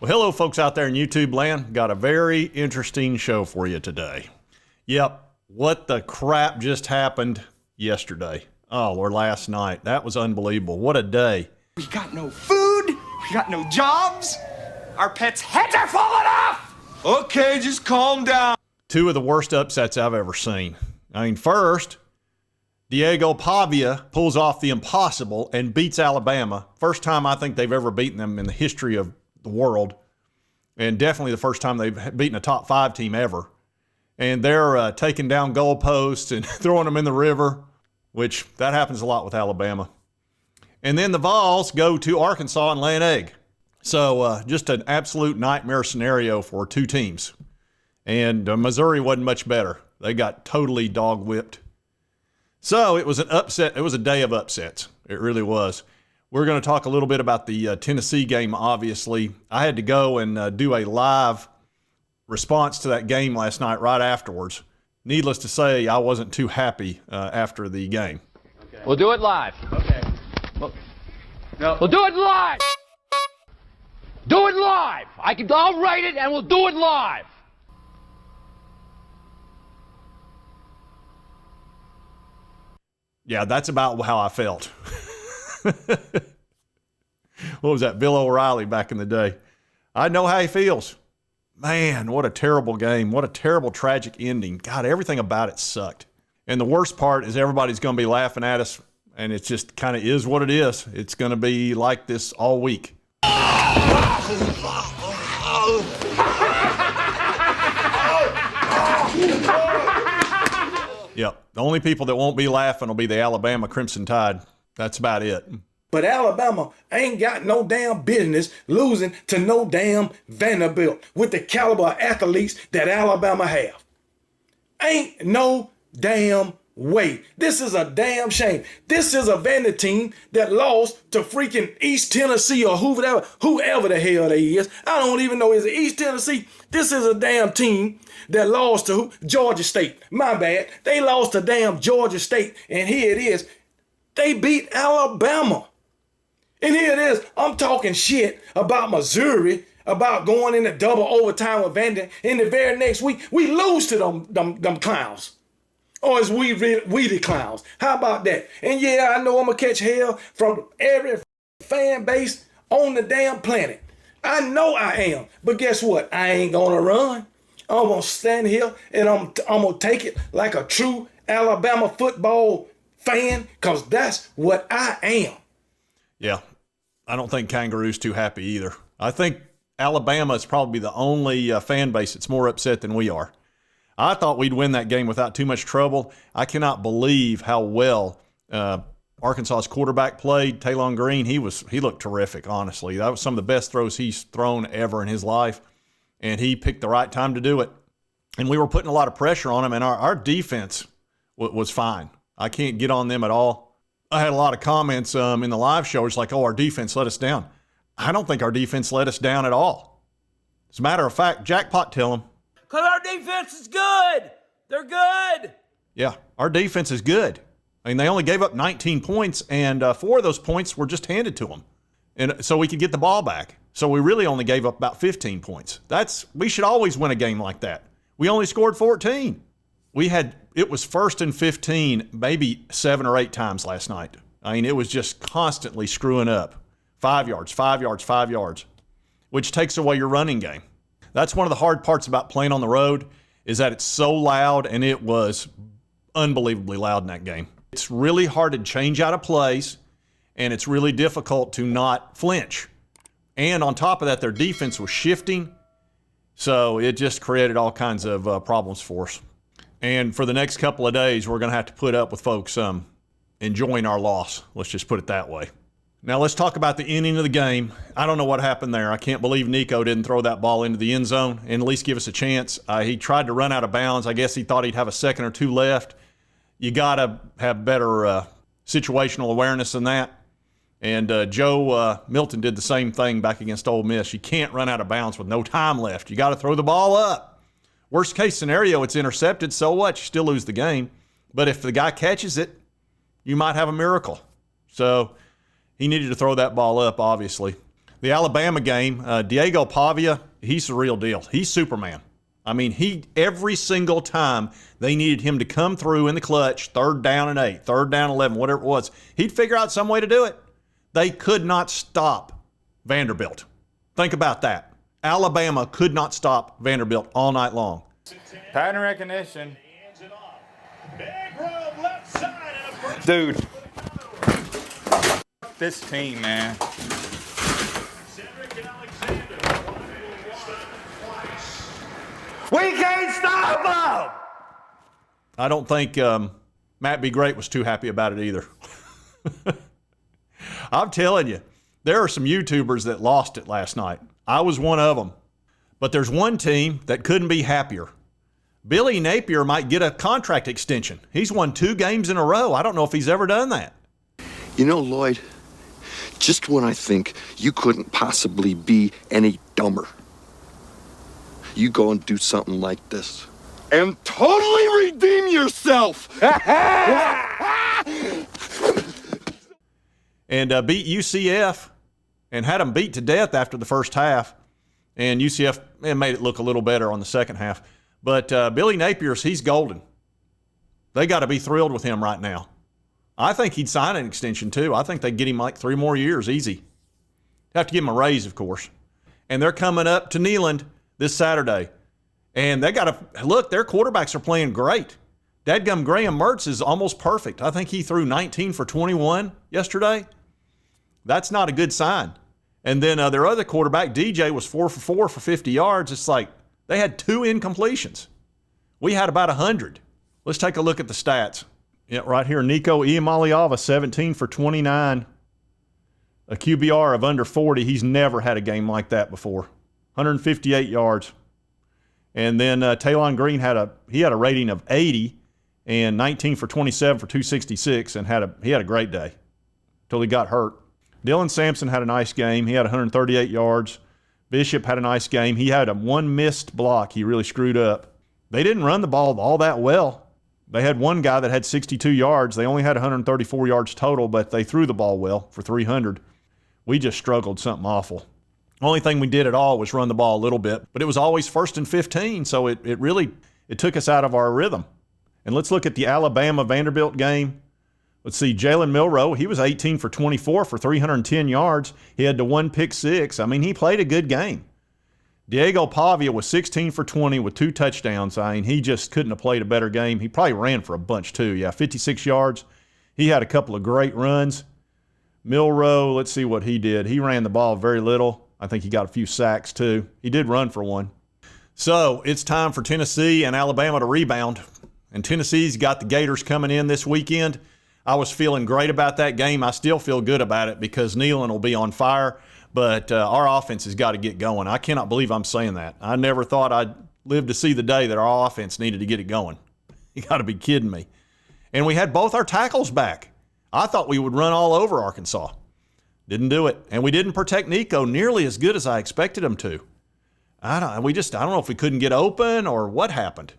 Well, hello, folks out there in YouTube land. Got a very interesting show for you today. Yep, what the crap just happened yesterday? Oh, or last night. That was unbelievable. What a day. We got no food. We got no jobs. Our pets' heads are falling off. Okay, just calm down. Two of the worst upsets I've ever seen. I mean, first, Diego Pavia pulls off the impossible and beats Alabama. First time I think they've ever beaten them in the history of the world, and definitely the first time they've beaten a top 5 team ever. And they're taking down goalposts and throwing them in the river, which that happens a lot with Alabama. And then the Vols go to Arkansas and lay an egg. So just an absolute nightmare scenario for two teams. And Missouri wasn't much better. They got totally dog whipped. So it was an upset. It was a day of upsets. It really was. We're going to talk a little bit about the Tennessee game, obviously. I had to go and do a live response to that game last night right afterwards. Needless to say, I wasn't too happy after the game. Okay. We'll do it live. Okay. We'll do it live. Do it live. I'll write it and we'll do it live. Yeah, that's about how I felt. What was that? Bill O'Reilly back in the day. I know how he feels. Man, what a terrible game. What a terrible, tragic ending. God, everything about it sucked. And the worst part is everybody's going to be laughing at us, and it just kind of is what it is. It's going to be like this all week. Yep. The only people that won't be laughing will be the Alabama Crimson Tide. That's about it. But Alabama ain't got no damn business losing to no damn Vanderbilt with the caliber of athletes that Alabama have. Ain't no damn way. This is a damn shame. This is a Vandy team that lost to freaking East Tennessee or whoever the hell they is. I don't even know. Is it East Tennessee? This is a damn team that lost to Georgia State. My bad. They lost to damn Georgia State. And here it is. They beat Alabama. And here it is. I'm talking shit about Missouri, about going into double overtime with Vandy. And the very next week, we lose to them clowns. Or as we the clowns. How about that? And yeah, I know I'm going to catch hell from every fan base on the damn planet. I know I am. But guess what? I ain't going to run. I'm going to stand here and I'm going to take it like a true Alabama football fan, because that's what I am. Yeah, I don't think Kangaroo's too happy either. I think Alabama is probably the only fan base that's more upset than we are. I thought we'd win that game without too much trouble. I cannot believe how well Arkansas's quarterback played. Taylon Green, he looked terrific, honestly. That was some of the best throws he's thrown ever in his life, and he picked the right time to do it. And we were putting a lot of pressure on him, and our defense was fine. I can't get on them at all. I had a lot of comments in the live show. It's like, oh, our defense let us down. I don't think our defense let us down at all. As a matter of fact, Jackpot tell them. Because our defense is good. They're good. Yeah, our defense is good. I mean, they only gave up 19 points, and 4 of those points were just handed to them. And so we could get the ball back. So we really only gave up about 15 points. We should always win a game like that. We only scored 14. It was 1st and 15 maybe 7 or 8 times last night. I mean, it was just constantly screwing up. 5 yards, 5 yards, 5 yards, which takes away your running game. That's one of the hard parts about playing on the road, is that it's so loud, and it was unbelievably loud in that game. It's really hard to change out of plays, and it's really difficult to not flinch. And on top of that, their defense was shifting, so it just created all kinds of problems for us. And for the next couple of days, we're going to have to put up with folks enjoying our loss. Let's just put it that way. Now let's talk about the ending of the game. I don't know what happened there. I can't believe Nico didn't throw that ball into the end zone and at least give us a chance. He tried to run out of bounds. I guess he thought he'd have a second or two left. You got to have better situational awareness than that. And Joe Milton did the same thing back against Ole Miss. You can't run out of bounds with no time left. You got to throw the ball up. Worst case scenario, it's intercepted. So what? You still lose the game. But if the guy catches it, you might have a miracle. So he needed to throw that ball up, obviously. The Alabama game, Diego Pavia, he's the real deal. He's Superman. I mean, every single time they needed him to come through in the clutch, 3rd down and 8, 3rd down 11, whatever it was, he'd figure out some way to do it. They could not stop Vanderbilt. Think about that. Alabama could not stop Vanderbilt all night long. Pattern recognition. Dude. This team, man. We can't stop them! I don't think Matt Be Great was too happy about it either. I'm telling you, there are some YouTubers that lost it last night. I was one of them. But there's one team that couldn't be happier. Billy Napier might get a contract extension. He's won 2 games in a row. I don't know if he's ever done that. You know, Lloyd, just when I think you couldn't possibly be any dumber, you go and do something like this and totally redeem yourself. And beat UCF and had them beat to death after the first half. And UCF made it look a little better on the second half. But Billy Napier's, he's golden. They got to be thrilled with him right now. I think he'd sign an extension too. I think they'd get him like 3 more years, easy. Have to give him a raise, of course. And they're coming up to Neyland this Saturday. And they got to, look, their quarterbacks are playing great. Dadgum Graham Mertz is almost perfect. I think he threw 19 for 21 yesterday. That's not a good sign. And then their other quarterback, DJ, was 4 for 4 for 50 yards. It's like they had 2 incompletions. We had about 100. Let's take a look at the stats. Yeah, right here, Nico Iamaleava, 17 for 29. A QBR of under 40. He's never had a game like that before. 158 yards. And then Talon Green had a rating of 80 and 19 for 27 for 266 and he had a great day until he got hurt. Dylan Sampson had a nice game. He had 138 yards. Bishop had a nice game. He had one missed block. He really screwed up. They didn't run the ball all that well. They had one guy that had 62 yards. They only had 134 yards total, but they threw the ball well for 300. We just struggled something awful. Only thing we did at all was run the ball a little bit, but it was always 1st and 15, so it really took us out of our rhythm. And let's look at the Alabama-Vanderbilt game. Let's see, Jalen Milroe, he was 18 for 24 for 310 yards. He had the 1 pick 6. I mean, he played a good game. Diego Pavia was 16 for 20 with 2 touchdowns. I mean, he just couldn't have played a better game. He probably ran for a bunch too. Yeah, 56 yards. He had a couple of great runs. Milroe, let's see what he did. He ran the ball very little. I think he got a few sacks too. He did run for one. So it's time for Tennessee and Alabama to rebound. And Tennessee's got the Gators coming in this weekend. I was feeling great about that game. I still feel good about it because Neyland will be on fire. But our offense has got to get going. I cannot believe I'm saying that. I never thought I'd live to see the day that our offense needed to get it going. You got to be kidding me. And we had both our tackles back. I thought we would run all over Arkansas. Didn't do it. And we didn't protect Nico nearly as good as I expected him to. I don't know if we couldn't get open or what happened.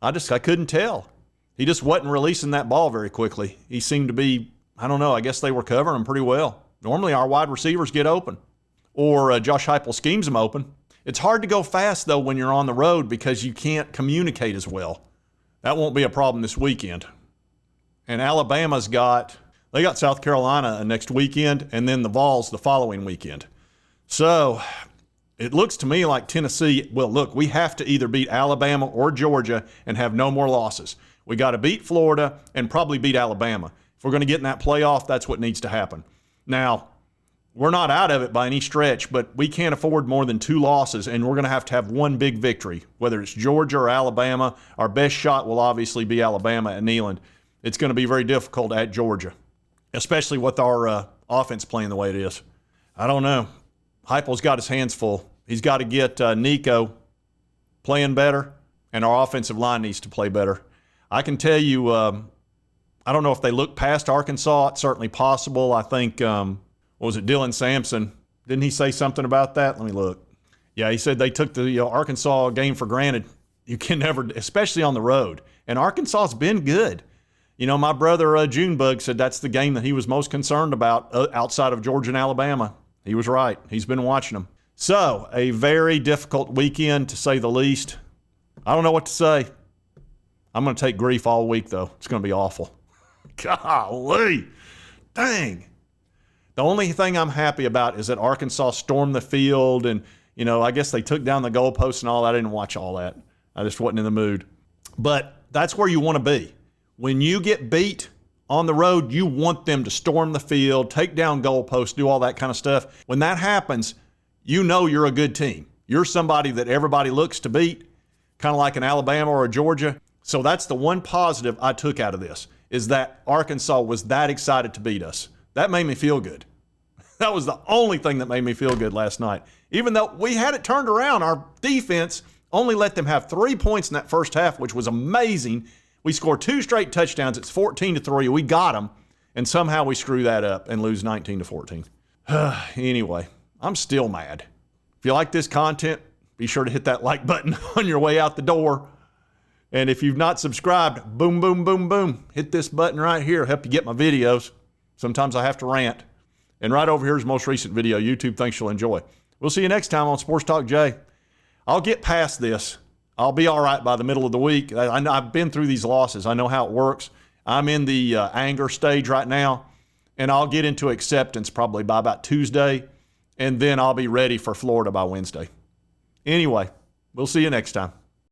I couldn't tell. He just wasn't releasing that ball very quickly. He seemed to be, I don't know, I guess they were covering him pretty well. Normally our wide receivers get open, or Josh Heupel schemes them open. It's hard to go fast, though, when you're on the road because you can't communicate as well. That won't be a problem this weekend. And Alabama's got South Carolina next weekend and then the Vols the following weekend. So it looks to me like Tennessee, well, look, we have to either beat Alabama or Georgia and have no more losses. We got to beat Florida and probably beat Alabama. If we're going to get in that playoff, that's what needs to happen. Now, we're not out of it by any stretch, but we can't afford more than 2 losses, and we're going to have one big victory, whether it's Georgia or Alabama. Our best shot will obviously be Alabama at Neyland. It's going to be very difficult at Georgia, especially with our offense playing the way it is. I don't know. Heupel's got his hands full. He's got to get Nico playing better, and our offensive line needs to play better. I can tell you, I don't know if they look past Arkansas. It's certainly possible. I think, what was it, Dylan Sampson? Didn't he say something about that? Let me look. Yeah, he said they took the Arkansas game for granted. You can never, especially on the road. And Arkansas's been good. You know, my brother Junebug said that's the game that he was most concerned about outside of Georgia and Alabama. He was right. He's been watching them. So, a very difficult weekend, to say the least. I don't know what to say. I'm going to take grief all week, though. It's going to be awful. Golly. Dang. The only thing I'm happy about is that Arkansas stormed the field and, I guess they took down the goalposts and all that. I didn't watch all that. I just wasn't in the mood. But that's where you want to be. When you get beat on the road, you want them to storm the field, take down goalposts, do all that kind of stuff. When that happens, you know you're a good team. You're somebody that everybody looks to beat, kind of like an Alabama or a Georgia. So that's the one positive I took out of this, is that Arkansas was that excited to beat us. That made me feel good. That was the only thing that made me feel good last night. Even though we had it turned around, our defense only let them have 3 points in that first half, which was amazing. We scored 2 straight touchdowns. It's 14-3. We got them, and somehow we screw that up and lose 19-14. Anyway, I'm still mad. If you like this content, be sure to hit that like button on your way out the door. And if you've not subscribed, boom, boom, boom, boom, hit this button right here. Help you get my videos. Sometimes I have to rant. And right over here is the most recent video. YouTube thinks you'll enjoy. We'll see you next time on Sports Talk Jay. I'll get past this. I'll be all right by the middle of the week. I know I've been through these losses. I know how it works. I'm in the anger stage right now, and I'll get into acceptance probably by about Tuesday, and then I'll be ready for Florida by Wednesday. Anyway, we'll see you next time.